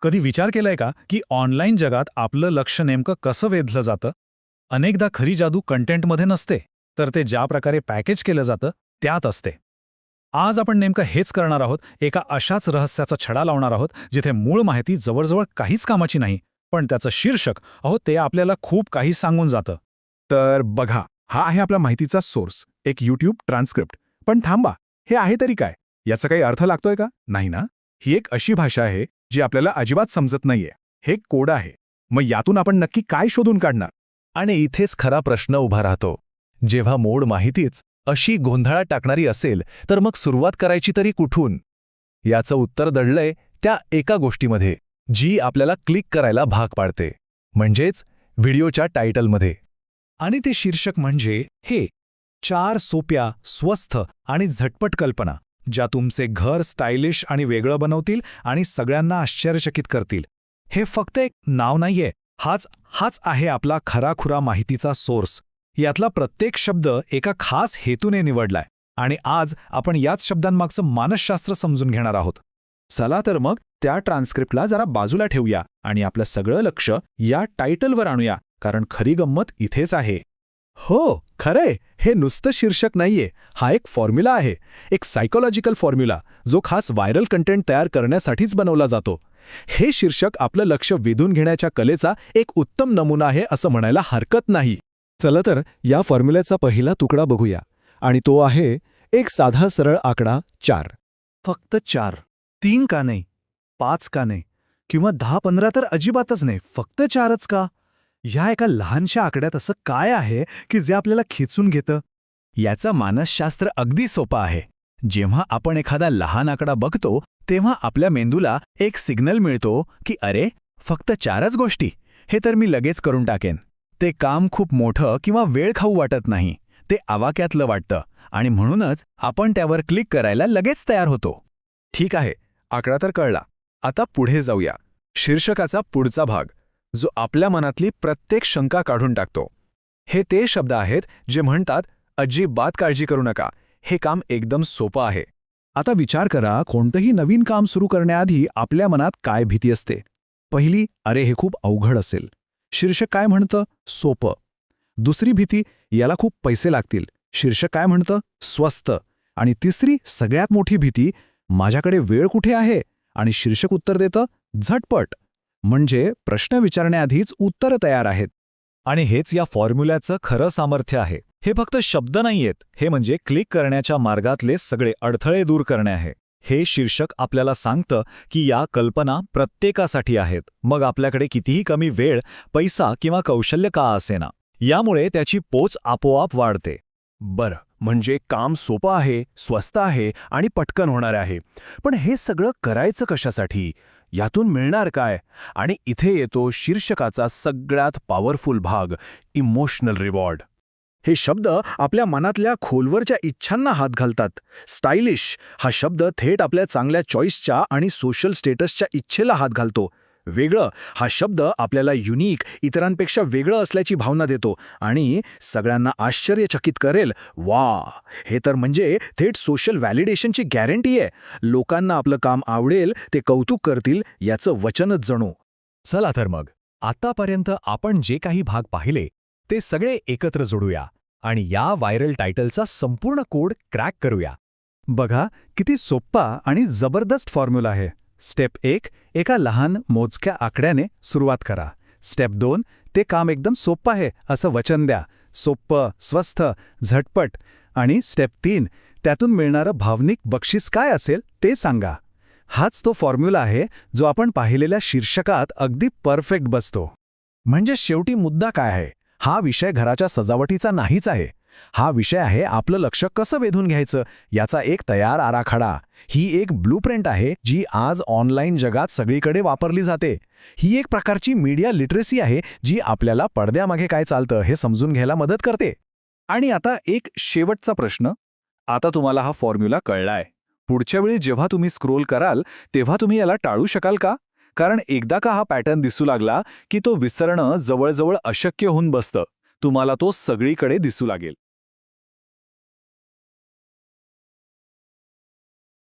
कधी विचार केलाय का की ऑनलाईन जगात आपलं लक्ष नेमकं कसं वेधलं जातं? अनेकदा खरी जादू कंटेंटमध्ये नसते, तर ते ज्या प्रकारे पॅकेज केलं जातं त्यात असते. आज आपण नेमकं हेच करणार आहोत. एका अशाच रहस्याचा छडा लावणार आहोत जिथे मूळ माहिती जवळजवळ काहीच कामाची नाही, पण त्याचं शीर्षक ते आपल्याला खूप काही सांगून जातं. तर बघा, हा आहे आपला माहितीचा सोर्स, एक यूट्यूब ट्रान्स्क्रिप्ट. पण थांबा, हे आहे तरी काय? याचा काही अर्थ लागतोय का? नाही ना. ही एक अशी भाषा आहे जी आपल्याला अजिबात समजत नाहीये. हे कोड आहे. मग यातून आपण नक्की काय शोधून काढणार? आणि इथेच खरा प्रश्न उभा राहतो. जेव्हा मूळ माहितीच अशी गोंधळात टाकणारी असेल, तर मग सुरुवात करायची तरी कुठून? याचं उत्तर दडलंय त्या एका गोष्टीमध्ये, जी आपल्याला क्लिक करायला भाग पाडते, म्हणजेच व्हिडिओच्या टायटलमध्ये. आणि ते शीर्षक म्हणजे हे 4 सोप्या, स्वस्थ आणि झटपट कल्पना, ज्या तुमचे घर स्टायलिश आणि वेगळं बनवतील आणि सगळ्यांना आश्चर्यचकित करतील. हे फक्त एक नाव नाहीये, हाच आहे आपला खराखुरा माहितीचा सोर्स. यातला प्रत्येक शब्द एका खास हेतूने निवडलाय, आणि आज आपण याच शब्दांमागचं मानसशास्त्र समजून घेणार आहोत. चला तर मग त्या ट्रान्स्क्रिप्टला जरा बाजूला ठेवूया आणि आपलं सगळं लक्ष या टायटलवर आणूया, कारण खरी गंमत इथेच आहे. हो, खरंय, हे नुसतं शीर्षक नाहीये. हा एक फॉर्म्युला आहे, एक सायकोलॉजिकल फॉर्म्युला, जो खास व्हायरल कंटेंट तयार करण्यासाठीच बनवला जातो. हे शीर्षक आपलं लक्ष वेधून घेण्याच्या कलेचा एक उत्तम नमुना आहे असं म्हणायला हरकत नाही. चला तर या फॉर्म्युल्याचा पहिला तुकडा बघूया, आणि तो आहे एक साधा सरळ आकडा 4. फक्त 4, 3 का नाही, 5 का नाही, किंवा 10-15 तर अजिबातच नाही, फक्त 4च का? ह्या एका लहानशा आकड्यात असं काय आहे की जे आपल्याला खेचून घेतं? याचं मानसशास्त्र अगदी सोपं आहे. जेव्हा आपण एखादा लहान आकडा बघतो, तेव्हा आपल्या मेंदूला एक सिग्नल मिळतो की अरे, फक्त 4च गोष्टी, हे तर मी लगेच करून टाकेन. ते काम खूप मोठं किंवा वेळ खाऊ वाटत नाही, ते आवाक्यातलं वाटतं, आणि म्हणूनच आपण त्यावर क्लिक करायला लगेच तयार होतो. ठीक आहे, आकडा तर कळला. आता पुढे जाऊया. शीर्षकाचा पुढचा भाग, जो आपल्या मनातली प्रत्येक शंका काढून टाकतो. हे ते शब्द आहेत जे म्हणतात, अजिबात काळजी करू नका, हे काम एकदम सोपं आहे. आता विचार करा, कोणतंही नवीन काम सुरू करण्याआधी आपल्या मनात काय भीती असते? पहिली, अरे हे खूप अवघड असेल. शीर्षक काय म्हणतं? सोपं. दुसरी भीती, याला खूप पैसे लागतील. शीर्षक काय म्हणतं? स्वस्त. आणि तिसरी, सगळ्यात मोठी भीती, माझ्याकडे वेळ कुठे आहे? आणि शीर्षक उत्तर देतं, झटपट. म्हणजे प्रश्न विचारण्याआधीच उत्तरं तयार आहेत. आणि हेच या फॉर्म्युल्याचं खरं सामर्थ्य आहे. हे फक्त शब्द नाहीयेत, हे म्हणजे क्लिक करण्याच्या मार्गातले सगळे अडथळे दूर करणे आहे. हे शीर्षक आपल्याला सांगतं की या कल्पना प्रत्येकासाठी आहेत, मग आपल्याकडे कितीही कमी वेळ, पैसा किंवा कौशल्य का असेना. यामुळे त्याची पोच आपोआप वाढते. बरं, म्हणजे काम सोपं आहे, स्वस्त आहे आणि पटकन होणार आहे. पण हे सगळं करायचं कशासाठी? यातून मिळणार काय? आणि इथे येतो शीर्षकाचा सगळ्यात पॉवरफुल भाग, इमोशनल रिवॉर्ड. हे शब्द आपल्या मनातल्या खोलवरच्या इच्छांना हात घालतात. स्टायलिश हा शब्द थेट आपल्या चांगल्या चॉईसच्या आणि सोशल स्टेटसच्या इच्छेला हात घालतो. वेगळं हा शब्द आपल्याला युनिक, इतरांपेक्षा वेगळं असल्याची भावना देतो आणि सगळ्यांना आश्चर्यचकित करेल. वा, हे तर म्हणजे थेट सोशल व्हॅलिडेशनची गॅरंटी आहे. लोकांना आपलं काम आवडेल, ते कौतुक करतील, याचं वचनच जणू. चला तर मग, आतापर्यंत आपण जे काही भाग पाहिले ते सगळे एकत्र जोडूया आणि या व्हायरल टायटलचा संपूर्ण कोड क्रॅक करूया. बघा, किती सोप्पा आणि जबरदस्त फॉर्म्युला आहे. स्टेप 1, एका लहान मोजक्या आकड्याने सुरुवात करा. स्टेप 2, ते काम एकदम सोपं आहे असं वचन द्या. सोपं, स्वस्थ, झटपट. आणि स्टेप 3, त्यातून मिळणारं भावनिक बक्षीस काय असेल ते सांगा. हाच तो फॉर्म्युला आहे जो आपण पाहिलेल्या शीर्षकात अगदी परफेक्ट बसतो. म्हणजे शेवटी मुद्दा काय आहे? हा विषय घराच्या सजावटीचा नाहीच आहे. हा विषय आहे आपलं लक्ष कसं वेधून घ्यायचं याचा एक तयार आराखडा. ही एक ब्लूप्रिंट आहे जी आज ऑनलाईन जगात सगळीकडे वापरली जाते. ही एक प्रकारची मीडिया लिटरसी आहे जी आपल्याला पडद्यामागे काय चालतं हे समजून घ्यायला मदत करते. आणि आता एक शेवटचा प्रश्न. आता तुम्हाला हा फॉर्म्युला कळलाय. पुढच्या वेळी जेव्हा तुम्ही स्क्रोल कराल तेव्हा तुम्ही याला टाळू शकाल का? कारण एकदा का हा पॅटर्न दिसू लागला की तो विसरणं जवळजवळ अशक्य होऊन बसतं. तुम्हाला तो सगळीकडे दिसू लागेल.